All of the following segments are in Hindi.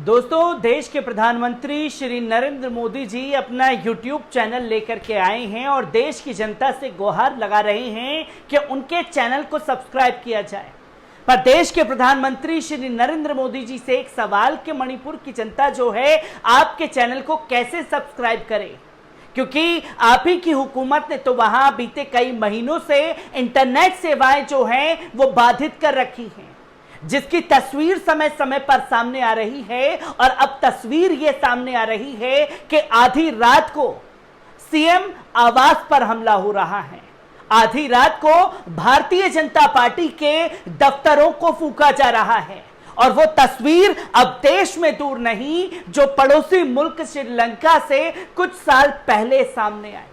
दोस्तों, देश के प्रधानमंत्री श्री नरेंद्र मोदी जी अपना यूट्यूब चैनल लेकर के आए हैं और देश की जनता से गुहार लगा रहे हैं कि उनके चैनल को सब्सक्राइब किया जाए। पर देश के प्रधानमंत्री श्री नरेंद्र मोदी जी से एक सवाल कि मणिपुर की जनता जो है आपके चैनल को कैसे सब्सक्राइब करे, क्योंकि आप ही की हुकूमत ने तो वहां बीते कई महीनों से इंटरनेट सेवाएं जो हैं वो बाधित कर रखी हैं, जिसकी तस्वीर समय समय पर सामने आ रही है। और अब तस्वीर ये सामने आ रही है कि आधी रात को सीएम आवास पर हमला हो रहा है। आधी रात को भारतीय जनता पार्टी के दफ्तरों को फूंका जा रहा है और वो तस्वीर अब देश में दूर नहीं, जो पड़ोसी मुल्क श्रीलंका से कुछ साल पहले सामने आई।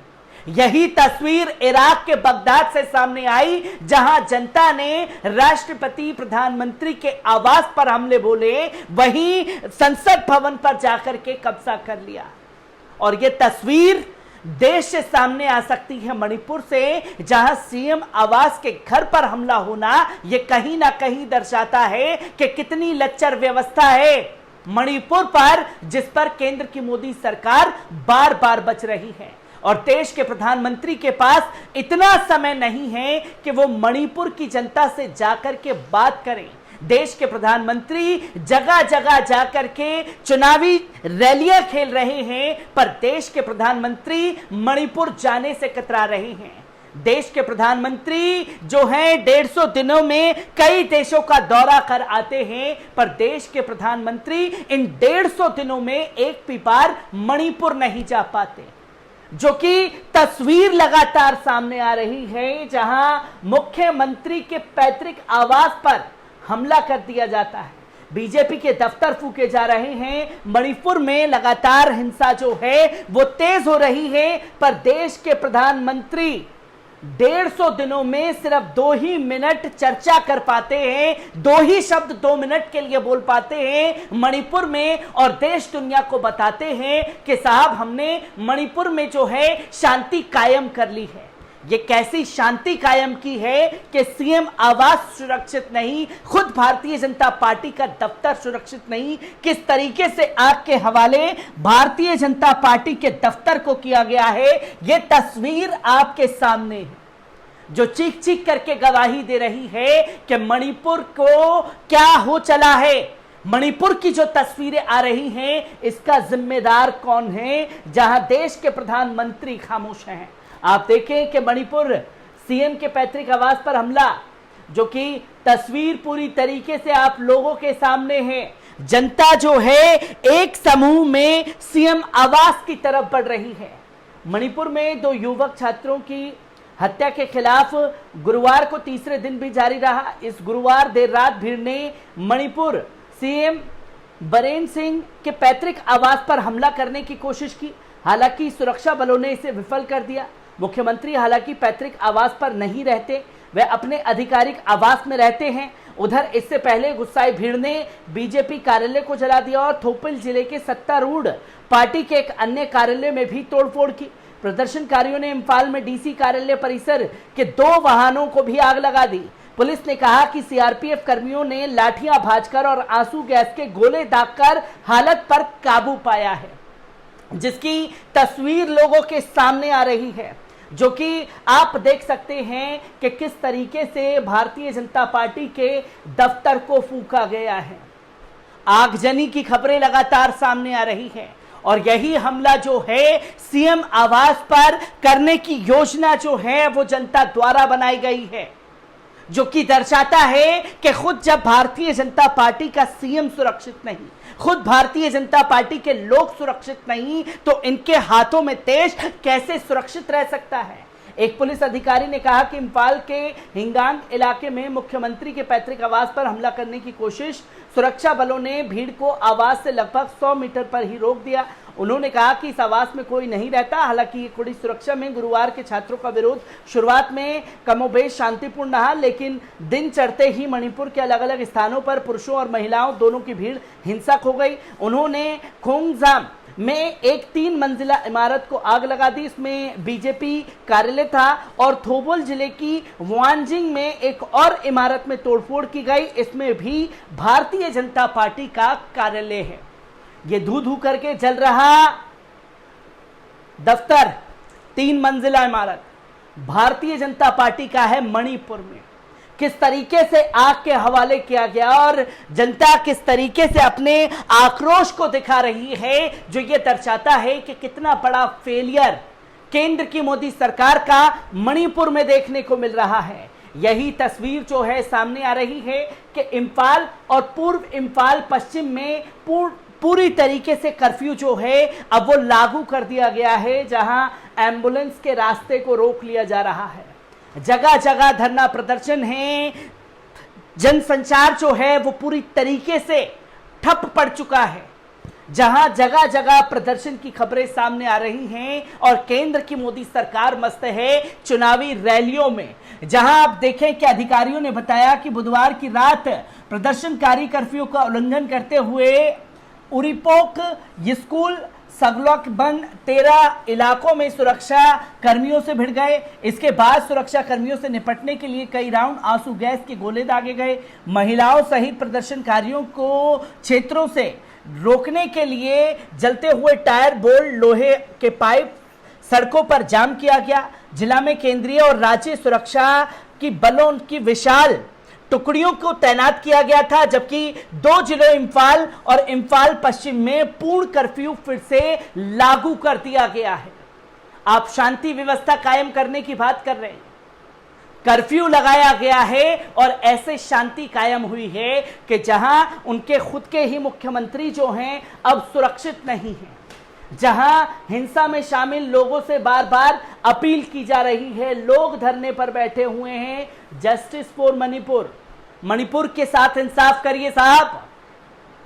यही तस्वीर इराक के बगदाद से सामने आई, जहां जनता ने राष्ट्रपति प्रधानमंत्री के आवास पर हमले बोले, वहीं संसद भवन पर जाकर के कब्जा कर लिया। और यह तस्वीर देश से सामने आ सकती है मणिपुर से, जहां सीएम आवास के घर पर हमला होना यह कहीं ना कहीं दर्शाता है कि कितनी लच्चर व्यवस्था है मणिपुर पर, जिस पर केंद्र की मोदी सरकार बार बार बच रही है। और देश के प्रधानमंत्री के पास इतना समय नहीं है कि वो मणिपुर की जनता से जाकर के बात करें। देश के प्रधानमंत्री जगह जगह जाकर के चुनावी रैलियां खेल रहे हैं, पर देश के प्रधानमंत्री मणिपुर जाने से कतरा रहे हैं। देश के प्रधानमंत्री जो हैं 150 दिनों में कई देशों का दौरा कर आते हैं, पर देश के प्रधानमंत्री इन 150 दिनों में एक भी बार मणिपुर नहीं जा पाते, जो कि तस्वीर लगातार सामने आ रही है, जहां मुख्यमंत्री के पैतृक आवास पर हमला कर दिया जाता है, बीजेपी के दफ्तर फूके जा रहे हैं। मणिपुर में लगातार हिंसा जो है वो तेज हो रही है, पर देश के प्रधानमंत्री 150 दिनों में सिर्फ 2 ही मिनट चर्चा कर पाते हैं, 2 ही शब्द 2 मिनट के लिए बोल पाते हैं मणिपुर में, और देश दुनिया को बताते हैं कि साहब हमने मणिपुर में जो है शांति कायम कर ली है। ये कैसी शांति कायम की है कि सीएम आवास सुरक्षित नहीं, खुद भारतीय जनता पार्टी का दफ्तर सुरक्षित नहीं, किस तरीके से आग के हवाले भारतीय जनता पार्टी के दफ्तर को किया गया है, ये तस्वीर आपके सामने है, जो चीख चीख करके गवाही दे रही है कि मणिपुर को क्या हो चला है। मणिपुर की जो तस्वीरें आ रही हैं, इसका जिम्मेदार कौन है, जहां देश के प्रधानमंत्री खामोश हैं। आप देखें कि मणिपुर सीएम के पैतृक आवास पर हमला, जो कि तस्वीर पूरी तरीके से आप लोगों के सामने है। जनता जो है एक समूह में सीएम आवास की तरफ बढ़ रही है। मणिपुर में 2 युवक छात्रों की हत्या के खिलाफ गुरुवार को तीसरे दिन भी जारी रहा। इस गुरुवार देर रात भीड़ ने मणिपुर सीएम बरेन सिंह के पैतृक आवास पर हमला करने की कोशिश की, हालांकि सुरक्षा बलों ने इसे विफल कर दिया। मुख्यमंत्री हालांकि पैतृक आवास पर नहीं रहते, वे अपने आधिकारिक आवास में रहते हैं। उधर इससे पहले गुस्साई भीड़ ने बीजेपी कार्यालय को जला दिया और थोपिल जिले के सत्तारूढ़ पार्टी के एक अन्य कार्यालय में भी तोड़फोड़ की। प्रदर्शनकारियों ने इम्फाल में डीसी कार्यालय परिसर के 2 वाहनों को भी आग लगा दी। पुलिस ने कहा कि सीआरपीएफ कर्मियों ने लाठियां भाजकर और आंसू गैस के गोले दागकर हालत पर काबू पाया है, जिसकी तस्वीर लोगों के सामने आ रही है, जो कि आप देख सकते हैं कि किस तरीके से भारतीय जनता पार्टी के दफ्तर को फूंका गया है। आगजनी की खबरें लगातार सामने आ रही है और यही हमला जो है सीएम आवास पर करने की योजना जो है वो जनता द्वारा बनाई गई है, जो कि दर्शाता है कि खुद जब भारतीय जनता पार्टी का सीएम सुरक्षित नहीं, खुद भारतीय जनता पार्टी के लोग सुरक्षित नहीं, तो इनके हाथों में देश कैसे सुरक्षित रह सकता है। एक पुलिस अधिकारी ने कहा कि इम्फाल के हिंगांग इलाके में मुख्यमंत्री के पैतृक आवास पर हमला करने की कोशिश, सुरक्षा बलों ने भीड़ को आवास से लगभग 100 मीटर पर ही रोक दिया। उन्होंने कहा कि इस आवास में कोई नहीं रहता। हालांकि ये कड़ी सुरक्षा में गुरुवार के छात्रों का विरोध शुरुआत में कमोबेश शांतिपूर्ण रहा, लेकिन दिन चढ़ते ही मणिपुर के अलग अलग स्थानों पर पुरुषों और महिलाओं दोनों की भीड़ हिंसक हो गई। उन्होंने खोंगजाम में एक 3 मंजिला इमारत को आग लगा दी, इसमें बीजेपी कार्यालय था, और थोबल जिले की वानजिंग में एक और इमारत में तोड़फोड़ की गई, इसमें भी भारतीय जनता पार्टी का कार्यालय है। ये धू धू करके जल रहा दफ्तर, 3 मंजिला इमारत भारतीय जनता पार्टी का है मणिपुर में। किस तरीके से आग के हवाले किया गया और जनता किस तरीके से अपने आक्रोश को दिखा रही है, जो ये दर्शाता है कि कितना बड़ा फेलियर केंद्र की मोदी सरकार का मणिपुर में देखने को मिल रहा है। यही तस्वीर जो है सामने आ रही है कि इम्फाल और पूर्व इम्फाल पश्चिम में पूरी तरीके से कर्फ्यू जो है अब वो लागू कर दिया गया है, जहां एम्बुलेंस के रास्ते को रोक लिया जा रहा है। जगह जगह धरना प्रदर्शन है, जनसंचार जो है वो पूरी तरीके से ठप पड़ चुका है, जहां जगह जगह प्रदर्शन की खबरें सामने आ रही हैं और केंद्र की मोदी सरकार मस्त है चुनावी रैलियों में। जहां आप देखें कि अधिकारियों ने बताया कि बुधवार की रात प्रदर्शनकारी कर्फ्यू का उल्लंघन करते हुए उरीपोक, स्कूल, सगलोक बंद 13 इलाकों में सुरक्षा कर्मियों से भिड़ गए। इसके बाद सुरक्षा कर्मियों से निपटने के लिए कई राउंड आंसू गैस के गोले दागे गए। महिलाओं सहित प्रदर्शनकारियों को क्षेत्रों से रोकने के लिए जलते हुए टायर, बोल्ट, लोहे के पाइप सड़कों पर जाम किया गया। जिला में केंद्रीय और राज्य सुरक्षा की बलों की विशाल टुकड़ियों को तैनात किया गया था, जबकि 2 जिलों इम्फाल और इम्फाल पश्चिम में पूर्ण कर्फ्यू फिर से लागू कर दिया गया है। आप शांति व्यवस्था कायम करने की बात कर रहे हैं, कर्फ्यू लगाया गया है और ऐसे शांति कायम हुई है कि जहां उनके खुद के ही मुख्यमंत्री जो हैं अब सुरक्षित नहीं हैं, जहां हिंसा में शामिल लोगों से बार बार अपील की जा रही है। लोग धरने पर बैठे हुए हैं, जस्टिस फॉर मणिपुर, मणिपुर के साथ इंसाफ करिए साहब,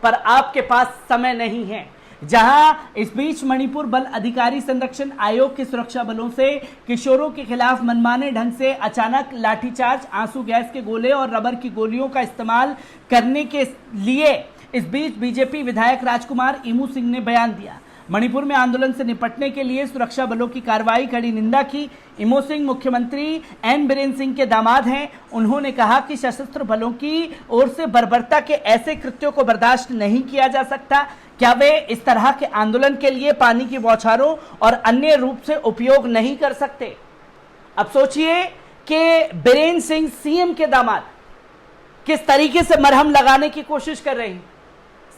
पर आपके पास समय नहीं है। जहां इस बीच मणिपुर बल अधिकारी संरक्षण आयोग के सुरक्षा बलों से किशोरों के खिलाफ मनमाने ढंग से अचानक लाठीचार्ज, आंसू गैस के गोले और रबर की गोलियों का इस्तेमाल करने के लिए इस बीच बीजेपी विधायक राजकुमार इमू सिंह ने बयान दिया। मणिपुर में आंदोलन से निपटने के लिए सुरक्षा बलों की कार्रवाई कड़ी निंदा की। इमो सिंह मुख्यमंत्री एन बीरेन सिंह के दामाद हैं। उन्होंने कहा कि सशस्त्र बलों की ओर से बर्बरता के ऐसे कृत्यों को बर्दाश्त नहीं किया जा सकता। क्या वे इस तरह के आंदोलन के लिए पानी की बौछारों और अन्य रूप से उपयोग नहीं कर सकते? अब सोचिए कि बीरेन सिंह सीएम के दामाद किस तरीके से मरहम लगाने की कोशिश कर रहे हैं।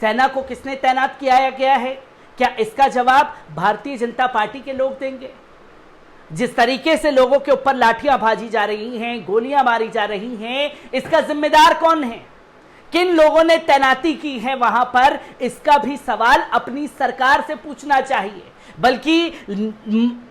सेना को किसने तैनात किया गया है? क्या इसका जवाब भारतीय जनता पार्टी के लोग देंगे? जिस तरीके से लोगों के ऊपर लाठियां भाजी जा रही हैं, गोलियां मारी जा रही हैं, इसका जिम्मेदार कौन है? किन लोगों ने तैनाती की है वहां पर? इसका भी सवाल अपनी सरकार से पूछना चाहिए। बल्कि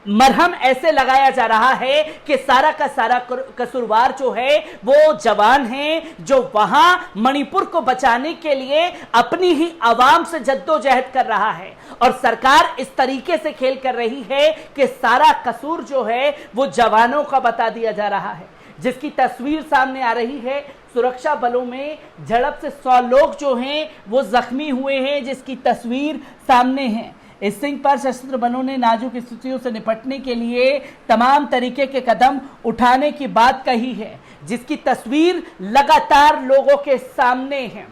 मरहम ऐसे लगाया जा रहा है कि सारा का सारा कसूरवार जो है वो जवान हैं, जो वहां मणिपुर को बचाने के लिए अपनी ही आवाम से जद्दोजहद कर रहा है। और सरकार इस तरीके से खेल कर रही है कि सारा कसूर जो है वो जवानों का बता दिया जा रहा है, जिसकी तस्वीर सामने आ रही है। सुरक्षा बलों में झड़प से 100 लोग जो हैं वो जख्मी हुए हैं, जिसकी तस्वीर सामने है। इस सिंह पर सशस्त्र बलों ने नाजुक स्थितियों से निपटने के लिए तमाम तरीके के कदम उठाने की बात कही है, जिसकी तस्वीर लगातार लोगों के सामने है।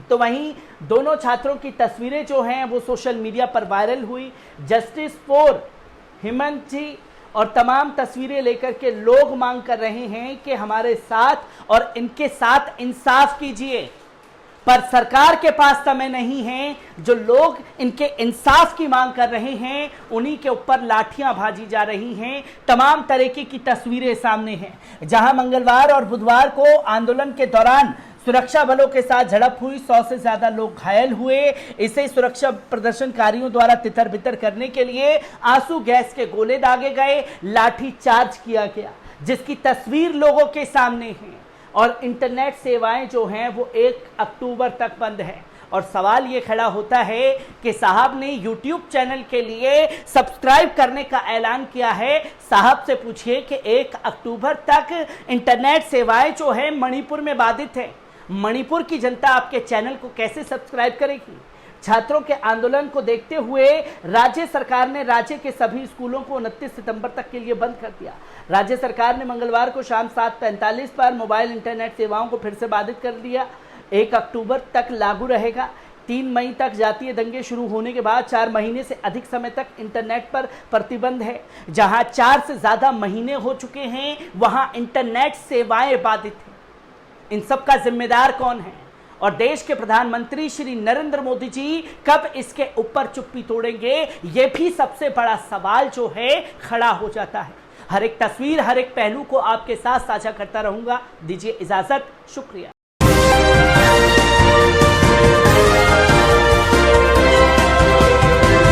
तो वहीं दोनों छात्रों की तस्वीरें जो हैं वो सोशल मीडिया पर वायरल हुई। जस्टिस फॉर हेमंत जी और तमाम तस्वीरें लेकर के लोग मांग कर रहे हैं कि हमारे साथ और इनके साथ इंसाफ कीजिए, पर सरकार के पास समय नहीं है। जो लोग इनके इंसाफ की मांग कर रहे हैं उन्हीं के ऊपर लाठियां भाजी जा रही हैं। तमाम तरीके की तस्वीरें सामने हैं, जहां मंगलवार और बुधवार को आंदोलन के दौरान सुरक्षा बलों के साथ झड़प हुई, 100 से ज्यादा लोग घायल हुए। इसे सुरक्षा प्रदर्शनकारियों द्वारा तितर बितर करने के लिए आंसू गैस के गोले दागे गए, लाठी चार्ज किया गया, जिसकी तस्वीर लोगों के सामने है। और इंटरनेट सेवाएं जो हैं वो 1 अक्टूबर तक बंद है। और सवाल ये खड़ा होता है कि साहब ने यूट्यूब चैनल के लिए सब्सक्राइब करने का ऐलान किया है। साहब से पूछिए कि 1 अक्टूबर तक इंटरनेट सेवाएं जो है मणिपुर में बाधित है। मणिपुर की जनता आपके चैनल को कैसे सब्सक्राइब करेगी? छात्रों के आंदोलन को देखते हुए राज्य सरकार ने राज्य के सभी स्कूलों को 29 सितंबर तक के लिए बंद कर दिया। राज्य सरकार ने मंगलवार को शाम 7:45 पर मोबाइल इंटरनेट सेवाओं को फिर से बाधित कर दिया। 1 अक्टूबर तक लागू रहेगा। 3 मई तक जातीय दंगे शुरू होने के बाद 4 महीने से अधिक समय तक इंटरनेट पर प्रतिबंध है। जहां 4 से ज्यादा महीने हो चुके हैं, वहां इंटरनेट सेवाएं बाधित हैं। इन सब का जिम्मेदार कौन है? और देश के प्रधानमंत्री श्री नरेंद्र मोदी जी कब इसके ऊपर चुप्पी तोड़ेंगे? यह भी सबसे बड़ा सवाल जो है खड़ा हो जाता है। हर एक तस्वीर, हर एक पहलू को आपके साथ साझा करता रहूंगा। दीजिए इजाजत, शुक्रिया।